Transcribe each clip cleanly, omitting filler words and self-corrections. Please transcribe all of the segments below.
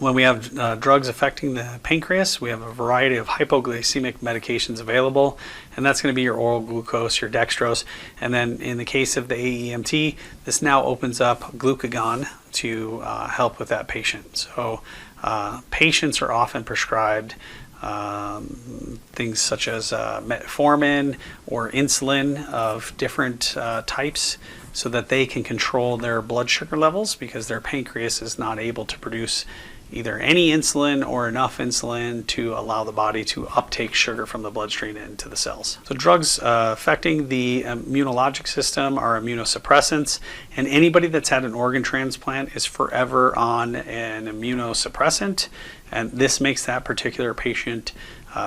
When we have drugs affecting the pancreas, we have a variety of hypoglycemic medications available, and that's going to be your oral glucose, your dextrose, and then in the case of the AEMT, this now opens up glucagon to help with that patient. So patients are often prescribed things such as metformin or insulin of different types so that they can control their blood sugar levels, because their pancreas is not able to produce either any insulin or enough insulin to allow the body to uptake sugar from the bloodstream into the cells. So drugs affecting the immunologic system are immunosuppressants, and anybody that's had an organ transplant is forever on an immunosuppressant, and this makes that particular patient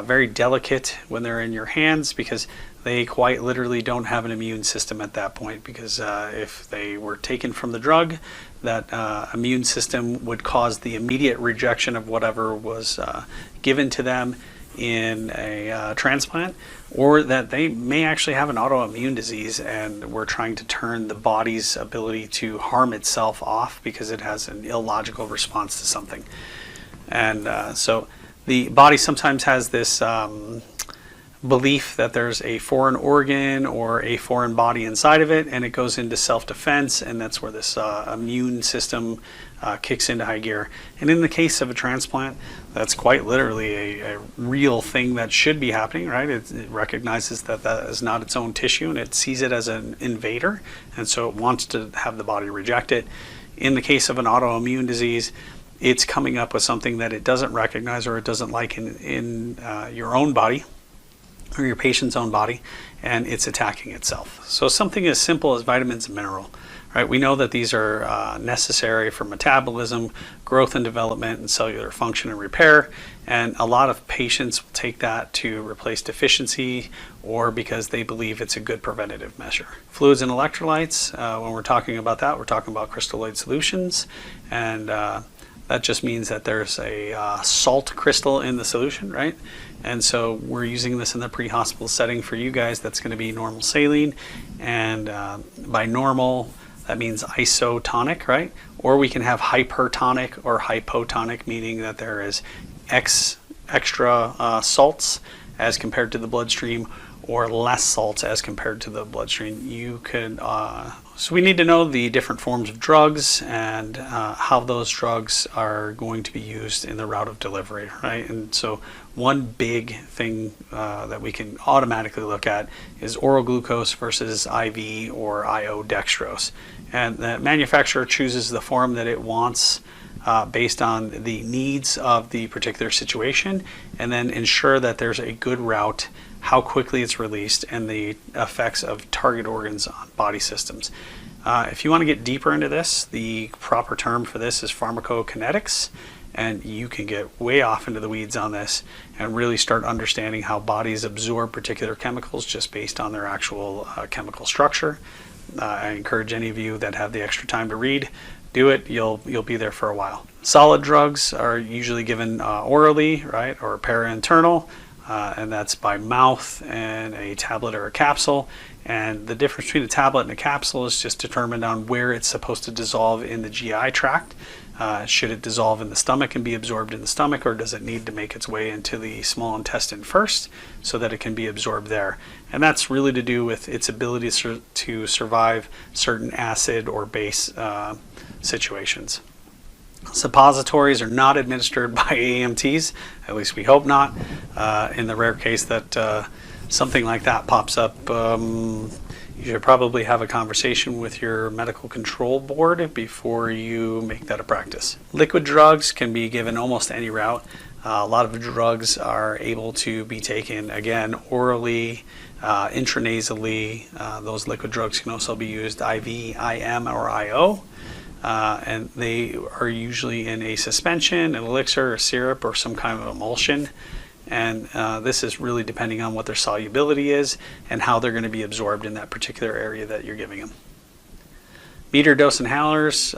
very delicate when they're in your hands, because they quite literally don't have an immune system at that point, because if they were taken from the drug, that immune system would cause the immediate rejection of whatever was given to them in a transplant, or that they may actually have an autoimmune disease and we're trying to turn the body's ability to harm itself off because it has an illogical response to something. And so the body sometimes has this belief that there's a foreign organ or a foreign body inside of it, and it goes into self-defense, and that's where this immune system kicks into high gear. And in the case of a transplant, that's quite literally a real thing that should be happening, right? It recognizes that that is not its own tissue, and it sees it as an invader, and so it wants to have the body reject it. In the case of an autoimmune disease, it's coming up with something that it doesn't recognize or it doesn't like in your own body, or your patient's own body, and it's attacking itself. So something as simple as vitamins and mineral, right? We know that these are necessary for metabolism, growth and development, and cellular function and repair, and a lot of patients will take that to replace deficiency or because they believe it's a good preventative measure. Fluids and electrolytes, when we're talking about that, we're talking about crystalloid solutions, and that just means that there's a salt crystal in the solution, right? And so we're using this in the pre-hospital setting for you guys. That's going to be normal saline, and by normal, that means isotonic, right? Or we can have hypertonic or hypotonic, meaning that there is extra salts as compared to the bloodstream, or less salts as compared to the bloodstream. You could, so we need to know the different forms of drugs and how those drugs are going to be used in the route of delivery, right? And so one big thing that we can automatically look at is oral glucose versus IV or IO dextrose. And the manufacturer chooses the form that it wants based on the needs of the particular situation, and then ensure that there's a good route, how quickly it's released, and the effects of target organs on body systems. If you want to get deeper into this, the proper term for this is pharmacokinetics, and you can get way off into the weeds on this and really start understanding how bodies absorb particular chemicals just based on their actual chemical structure. I encourage any of you that have the extra time to read, do it. You'll be there for a while. Solid drugs are usually given orally, right, or para-internal, and that's by mouth and a tablet or a capsule. And the difference between a tablet and a capsule is just determined on where it's supposed to dissolve in the GI tract. Should it dissolve in the stomach and be absorbed in the stomach, or does it need to make its way into the small intestine first so that it can be absorbed there? And that's really to do with its ability to survive certain acid or base situations. Suppositories are not administered by AMTs, at least we hope not. In the rare case that something like that pops up, you should probably have a conversation with your medical control board before you make that a practice. Liquid drugs can be given almost any route. A lot of drugs are able to be taken, again, orally, intranasally. Those liquid drugs can also be used IV, IM, or IO. And they are usually in a suspension, an elixir, a syrup, or some kind of emulsion. And this is really depending on what their solubility is and how they're going to be absorbed in that particular area that you're giving them. Meter dose inhalers,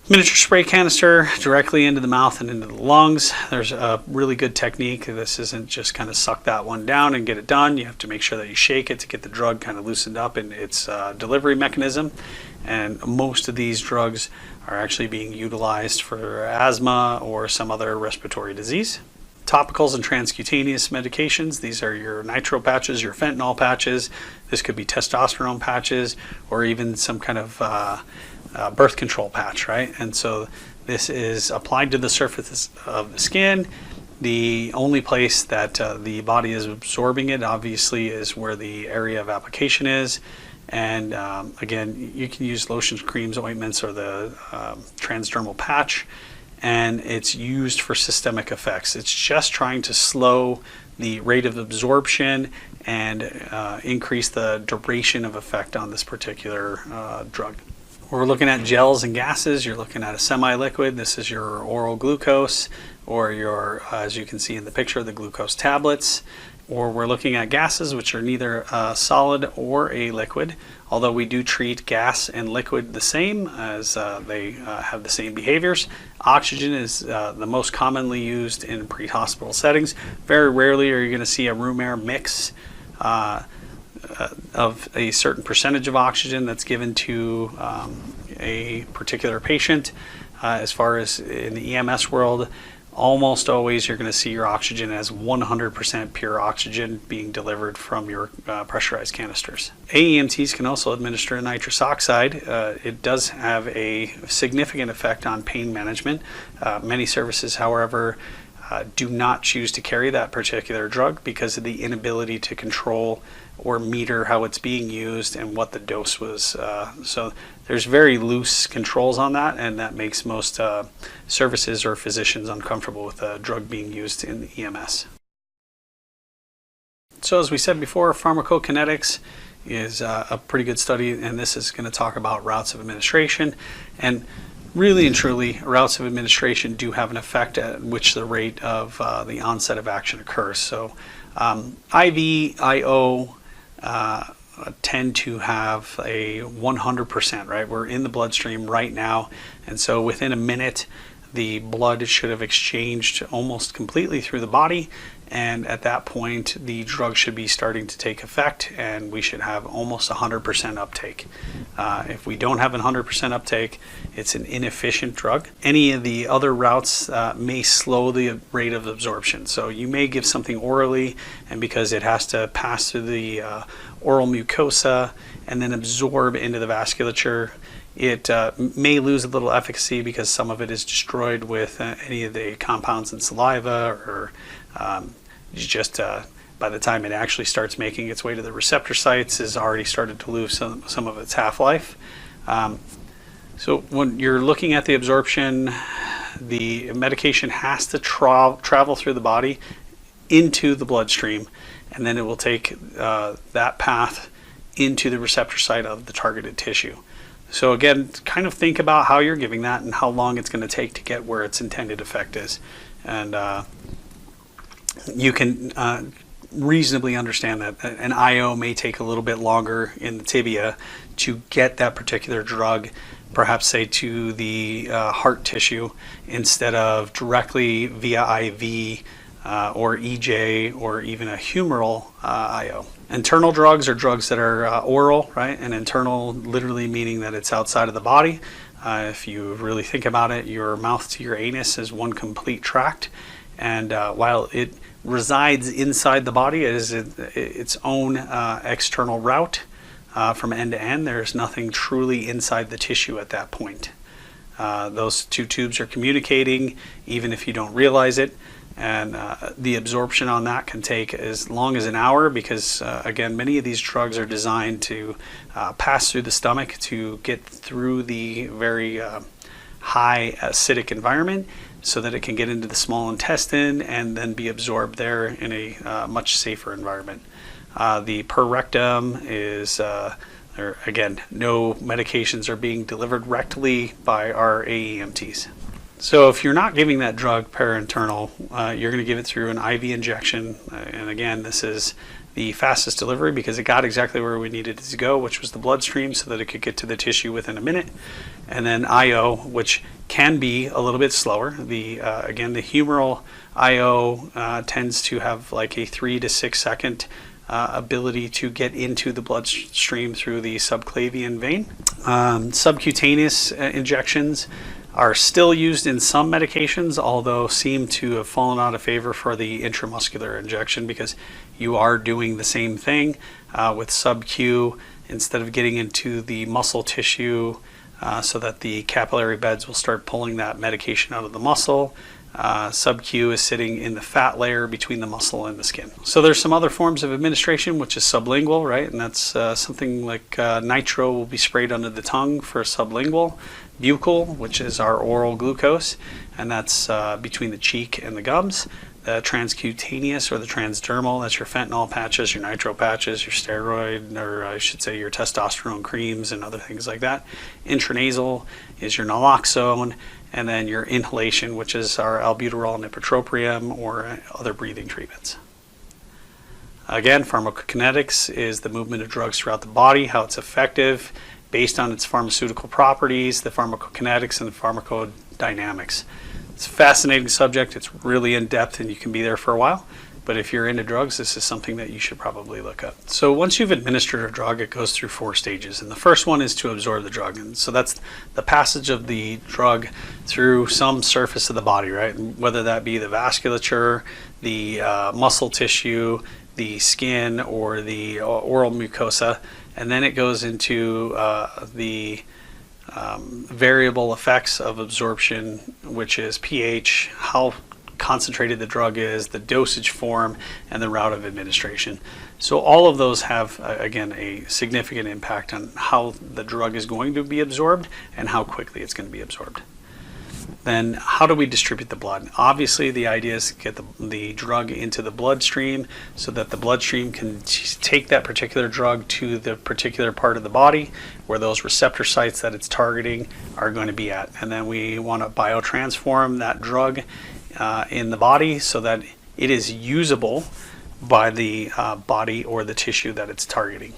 miniature spray canister directly into the mouth and into the lungs. There's a really good technique. This isn't just kind of suck that one down and get it done. You have to make sure that you shake it to get the drug kind of loosened up in its delivery mechanism. And most of these drugs are actually being utilized for asthma or some other respiratory disease. Topicals and transcutaneous medications, these are your nitro patches, your fentanyl patches. This could be testosterone patches or even some kind of birth control patch, right? And so this is applied to the surface of the skin. The only place that the body is absorbing it, obviously, is where the area of application is. And again, you can use lotions, creams, ointments, or the transdermal patch. And it's used for systemic effects. It's just trying to slow the rate of absorption and increase the duration of effect on this particular drug. We're looking at gels and gases. You're looking at a semi-liquid. This is your oral glucose, or your, as you can see in the picture, the glucose tablets. Or we're looking at gases, which are neither a solid or a liquid, although we do treat gas and liquid the same, as they have the same behaviors. Oxygen is the most commonly used in pre-hospital settings. Very rarely are you going to see a room air mix of a certain percentage of oxygen that's given to a particular patient. As far as in the EMS world, almost always you're going to see your oxygen as 100% pure oxygen being delivered from your pressurized canisters. AEMTs can also administer nitrous oxide. It does have a significant effect on pain management. Many services, however, do not choose to carry that particular drug because of the inability to control or meter how it's being used and what the dose was. So there's very loose controls on that, and that makes most services or physicians uncomfortable with a drug being used in the EMS. So as we said before, pharmacokinetics is a pretty good study, and this is going to talk about routes of administration. And really and truly, routes of administration do have an effect at which the rate of the onset of action occurs. So IV, IO tend to have a 100%, right? We're in the bloodstream right now, and so within a minute, the blood should have exchanged almost completely through the body, and at that point the drug should be starting to take effect, and we should have almost 100% uptake. If we don't have 100% uptake, it's an inefficient drug. Any of the other routes may slow the rate of absorption. So you may give something orally, and because it has to pass through the oral mucosa and then absorb into the vasculature, it may lose a little efficacy because some of it is destroyed with any of the compounds in saliva, or just by the time it actually starts making its way to the receptor sites, has already started to lose some of its half-life. So when you're looking at the absorption, the medication has to travel through the body into the bloodstream, and then it will take that path into the receptor site of the targeted tissue. So again, kind of think about how you're giving that and how long it's going to take to get where its intended effect is. And you can reasonably understand that an IO may take a little bit longer in the tibia to get that particular drug, perhaps say to the heart tissue, instead of directly via IV or EJ or even a humeral IO. Internal drugs are drugs that are oral, right? And internal literally meaning that it's outside of the body. If you really think about it, your mouth to your anus is one complete tract. And while it resides inside the body as its own external route from end to end, there's nothing truly inside the tissue at that point. Those two tubes are communicating even if you don't realize it. And the absorption on that can take as long as an hour because, again, many of these drugs are designed to pass through the stomach to get through the very high acidic environment so that it can get into the small intestine and then be absorbed there in a much safer environment. The per rectum is, again, no medications are being delivered rectally by our AEMTs. So if you're not giving that drug parenteral, you're going to give it through an IV injection. And again, this is the fastest delivery because it got exactly where we needed it to go, which was the bloodstream, so that it could get to the tissue within a minute. And then IO, which can be a little bit slower. Again, the humeral IO tends to have like a 3 to 6 second ability to get into the bloodstream through the subclavian vein. Subcutaneous injections are still used in some medications, although seem to have fallen out of favor for the intramuscular injection, because you are doing the same thing with sub-Q. Instead of getting into the muscle tissue so that the capillary beds will start pulling that medication out of the muscle, sub-Q is sitting in the fat layer between the muscle and the skin. So there's some other forms of administration, which is sublingual, right? And that's something like nitro will be sprayed under the tongue for sublingual. Buccal, which is our oral glucose, and that's between the cheek and the gums. The transcutaneous or the transdermal, that's your fentanyl patches, your nitro patches, your steroid, or I should say your testosterone creams and other things like that. Intranasal is your naloxone, and then your inhalation, which is our albuterol and ipratropium or other breathing treatments. Again, pharmacokinetics is the movement of drugs throughout the body, how it's effective based on its pharmaceutical properties, the pharmacokinetics and the pharmacodynamics. It's a fascinating subject. It's really in depth and you can be there for a while. But if you're into drugs, this is something that you should probably look up. So once you've administered a drug, it goes through 4 stages. And the first one is to absorb the drug. And so that's the passage of the drug through some surface of the body, right? And whether that be the vasculature, the muscle tissue, the skin, or the oral mucosa. And then it goes into the variable effects of absorption, which is pH, how concentrated the drug is, the dosage form, and the route of administration. So all of those have, again, a significant impact on how the drug is going to be absorbed and how quickly it's going to be absorbed. Then how do we distribute the blood? Obviously, the idea is to get the drug into the bloodstream so that the bloodstream can take that particular drug to the particular part of the body where those receptor sites that it's targeting are going to be at. And then we want to biotransform that drug in the body so that it is usable by the body or the tissue that it's targeting.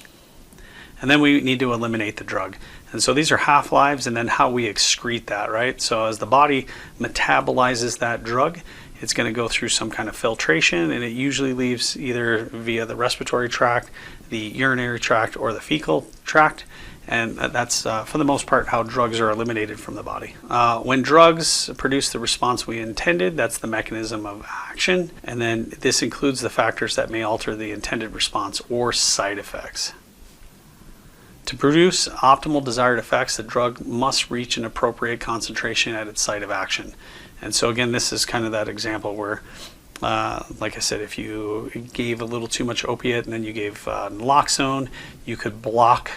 And then we need to eliminate the drug. And so these are half-lives and then how we excrete that, right? So as the body metabolizes that drug, it's going to go through some kind of filtration, and it usually leaves either via the respiratory tract, the urinary tract, or the fecal tract. And that's, for the most part, how drugs are eliminated from the body. When drugs produce the response we intended, that's the mechanism of action. And then this includes the factors that may alter the intended response or side effects. To produce optimal desired effects, the drug must reach an appropriate concentration at its site of action. And so again, this is kind of that example where, like I said, if you gave a little too much opiate and then you gave naloxone, you could block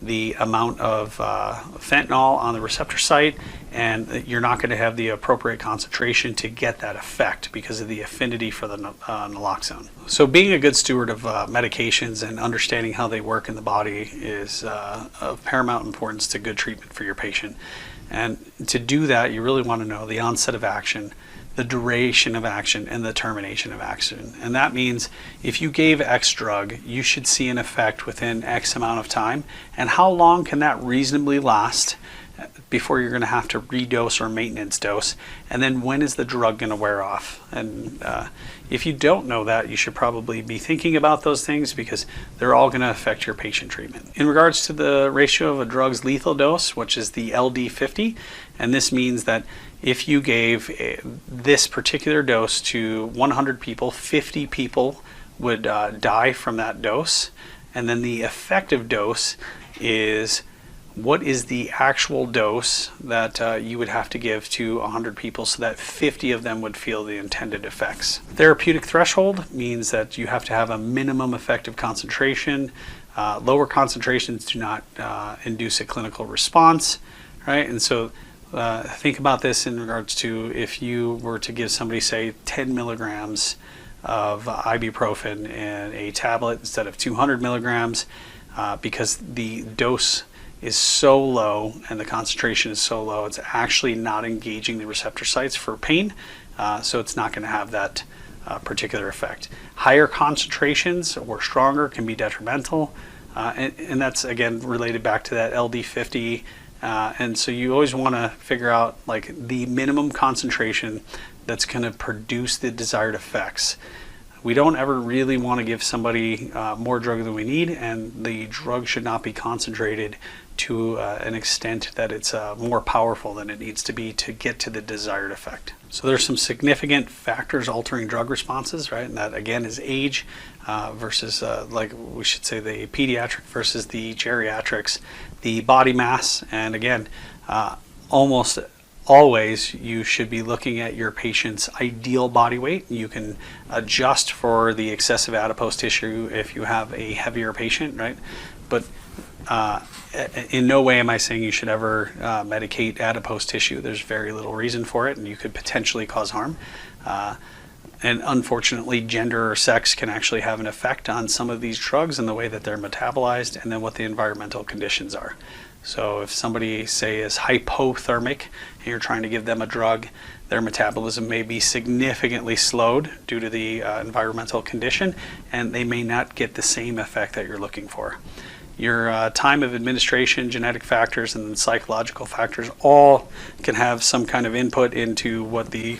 the amount of fentanyl on the receptor site, and you're not going to have the appropriate concentration to get that effect because of the affinity for the naloxone. So being a good steward of medications and understanding how they work in the body is of paramount importance to good treatment for your patient. And to do that, you really want to know the onset of action, the duration of action, and the termination of action. And that means if you gave X drug, you should see an effect within X amount of time. And how long can that reasonably last before you're going to have to redose or maintenance dose? And then when is the drug going to wear off? And if you don't know that, you should probably be thinking about those things because they're all going to affect your patient treatment. In regards to the ratio of a drug's lethal dose, which is the LD50, and this means that if you gave this particular dose to 100 people, 50 people would die from that dose. And then the effective dose is what is the actual dose that you would have to give to 100 people so that 50 of them would feel the intended effects. Therapeutic threshold means that you have to have a minimum effective concentration. Lower concentrations do not induce a clinical response, right? And so think about this in regards to if you were to give somebody, say, 10 milligrams of ibuprofen in a tablet instead of 200 milligrams, because the dose is so low and the concentration is so low, it's actually not engaging the receptor sites for pain, so it's not going to have that particular effect. Higher concentrations or stronger can be detrimental, and that's again related back to that LD50. And so you always want to figure out like the minimum concentration that's going to produce the desired effects. We don't ever really want to give somebody more drug than we need, and the drug should not be concentrated to an extent that it's more powerful than it needs to be to get to the desired effect. So there's some significant factors altering drug responses, right? And that again is age versus, like we should say, the pediatric versus the geriatrics, the body mass, and again, almost always you should be looking at your patient's ideal body weight. You can adjust for the excessive adipose tissue if you have a heavier patient, right? But in no way am I saying you should ever medicate adipose tissue. There's very little reason for it, and you could potentially cause harm. And unfortunately, gender or sex can actually have an effect on some of these drugs and the way that they're metabolized, and then what the environmental conditions are. So if somebody, say, is hypothermic and you're trying to give them a drug, their metabolism may be significantly slowed due to the environmental condition, and they may not get the same effect that you're looking for. Your time of administration, genetic factors, and then psychological factors all can have some kind of input into what the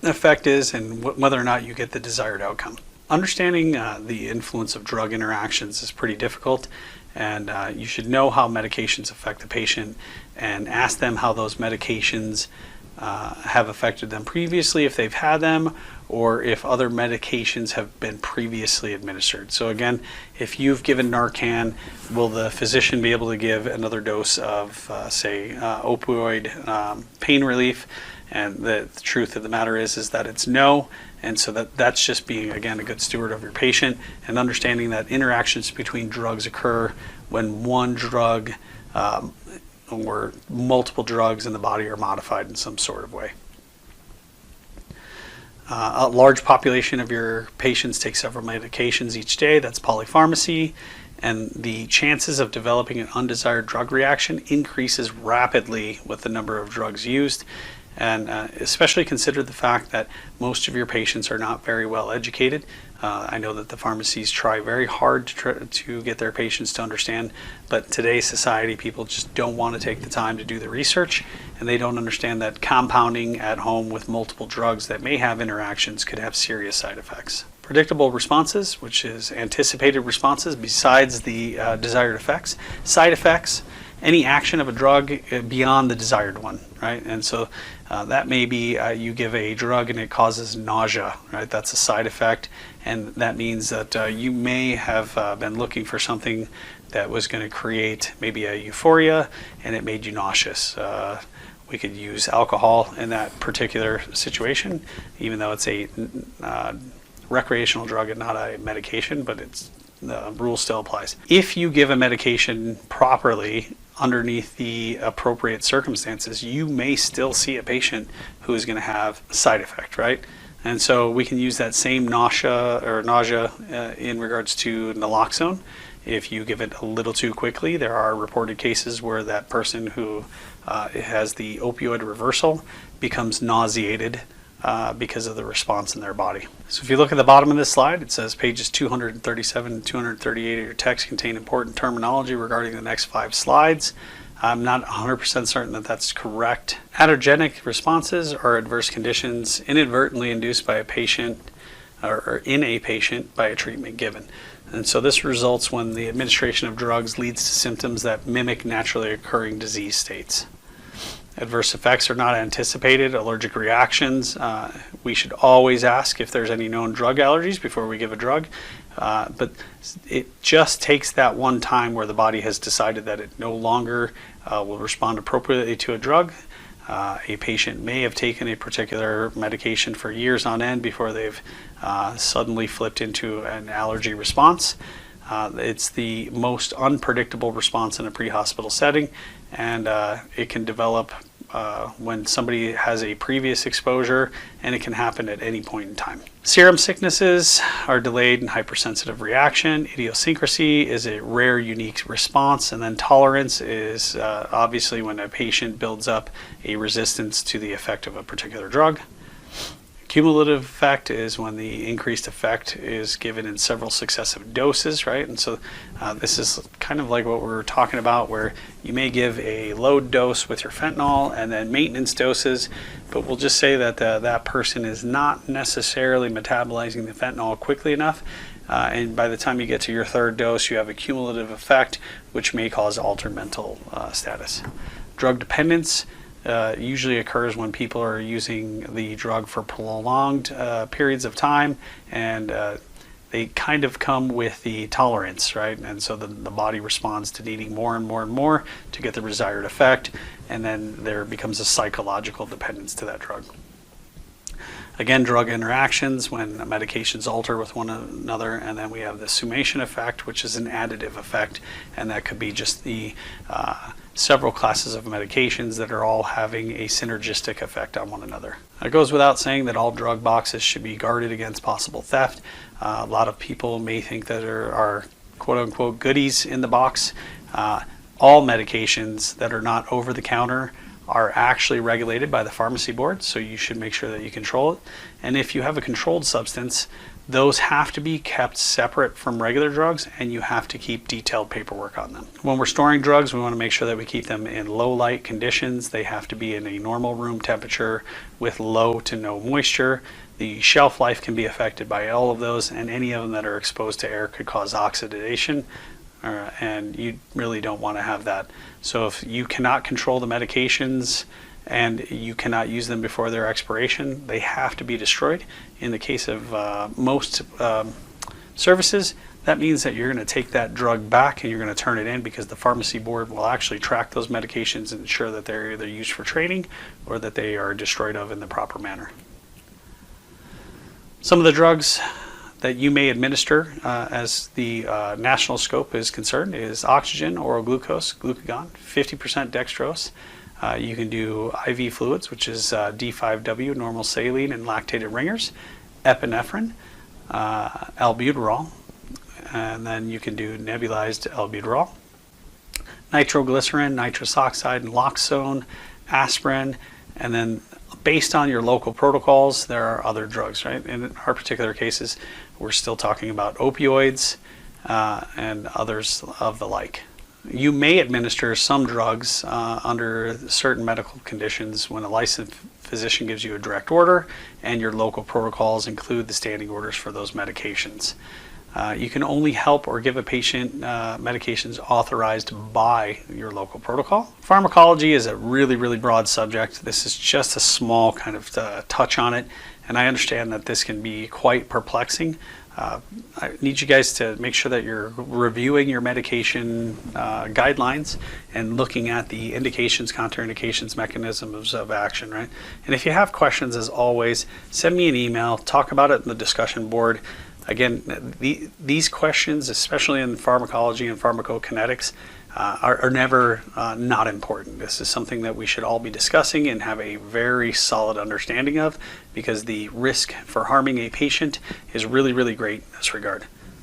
effect is and whether or not you get the desired outcome. Understanding the influence of drug interactions is pretty difficult, and you should know how medications affect the patient and ask them how those medications have affected them previously, if they've had them, or if other medications have been previously administered. So again, if you've given Narcan, will the physician be able to give another dose of, say, opioid pain relief? And the truth of the matter is that it's no. And so that's just being, again, a good steward of your patient and understanding that interactions between drugs occur when one drug or multiple drugs in the body are modified in some sort of way. A large population of your patients take several medications each day. That's polypharmacy. And the chances of developing an undesired drug reaction increases rapidly with the number of drugs used. And especially consider the fact that most of your patients are not very well educated. I know that the pharmacies try very hard to get their patients to understand, but today's society, people just don't want to take the time to do the research, and they don't understand that compounding at home with multiple drugs that may have interactions could have serious side effects. Predictable responses, which is anticipated responses besides the desired effects. Side effects, any action of a drug beyond the desired one, right? And so that may be you give a drug and it causes nausea, right? That's a side effect, and that means that you may have been looking for something that was going to create maybe a euphoria, and it made you nauseous. We could use alcohol in that particular situation, even though it's a recreational drug and not a medication, but the rule still applies. If you give a medication properly underneath the appropriate circumstances, you may still see a patient who is going to have side effect, right? And so we can use that same nausea in regards to naloxone. If you give it a little too quickly, there are reported cases where that person who has the opioid reversal becomes nauseated because of the response in their body. So if you look at the bottom of this slide, it says pages 237 and 238 of your text contain important terminology regarding the next 5 slides. I'm not 100% certain that that's correct. Allergenic responses are adverse conditions inadvertently induced by a patient or in a patient by a treatment given. And so this results when the administration of drugs leads to symptoms that mimic naturally occurring disease states. Adverse effects are not anticipated. Allergic reactions, we should always ask if there's any known drug allergies before we give a drug. But it just takes that one time where the body has decided that it no longer will respond appropriately to a drug. A patient may have taken a particular medication for years on end before they've suddenly flipped into an allergy response. It's the most unpredictable response in a pre-hospital setting, and it can develop when somebody has a previous exposure, and it can happen at any point in time. Serum sicknesses are delayed and hypersensitive reaction. Idiosyncrasy is a rare, unique response, and then tolerance is obviously when a patient builds up a resistance to the effect of a particular drug. Cumulative effect is when the increased effect is given in several successive doses, right? And so this is kind of like what we were talking about, where you may give a load dose with your fentanyl and then maintenance doses, but we'll just say that that person is not necessarily metabolizing the fentanyl quickly enough. And by the time you get to your third dose, you have a cumulative effect, which may cause altered mental status. Drug dependence usually occurs when people are using the drug for prolonged periods of time, and they kind of come with the tolerance, right? And so the body responds to needing more and more and more to get the desired effect, and then there becomes a psychological dependence to that drug. Again, drug interactions when medications alter with one another, and then we have the summation effect, which is an additive effect, and that could be just the several classes of medications that are all having a synergistic effect on one another. It goes without saying that all drug boxes should be guarded against possible theft. A lot of people may think that there are quote-unquote goodies in the box. All medications that are not over the counter are actually regulated by the pharmacy board, so you should make sure that you control it. And if you have a controlled substance, those have to be kept separate from regular drugs, and you have to keep detailed paperwork on them. When we're storing drugs, we want to make sure that we keep them in low light conditions. They have to be in a normal room temperature with low to no moisture. The shelf life can be affected by all of those, and any of them that are exposed to air could cause oxidation, and you really don't want to have that. So if you cannot control the medications and you cannot use them before their expiration, they have to be destroyed. In the case of most services, that means that you're going to take that drug back and you're going to turn it in, because the pharmacy board will actually track those medications and ensure that they're either used for training or that they are destroyed of in the proper manner. Some of the drugs that you may administer as the national scope is concerned is oxygen, oral glucose, glucagon, 50% dextrose. You can do IV fluids, which is D5W, normal saline, and lactated ringers, epinephrine, albuterol, and then you can do nebulized albuterol, nitroglycerin, nitrous oxide, naloxone, aspirin, and then based on your local protocols, there are other drugs, right? In our particular cases, we're still talking about opioids and others of the like. You may administer some drugs under certain medical conditions when a licensed physician gives you a direct order, and your local protocols include the standing orders for those medications. You can only help or give a patient medications authorized by your local protocol. Pharmacology is a really, really broad subject. This is just a small kind of touch on it, and I understand that this can be quite perplexing. I need you guys to make sure that you're reviewing your medication guidelines and looking at the indications, contraindications, mechanisms of action, right? And if you have questions, as always, send me an email, talk about it in the discussion board. Again, these questions, especially in pharmacology and pharmacokinetics, are never not important. This is something that we should all be discussing and have a very solid understanding of, because the risk for harming a patient is really, really great in this regard.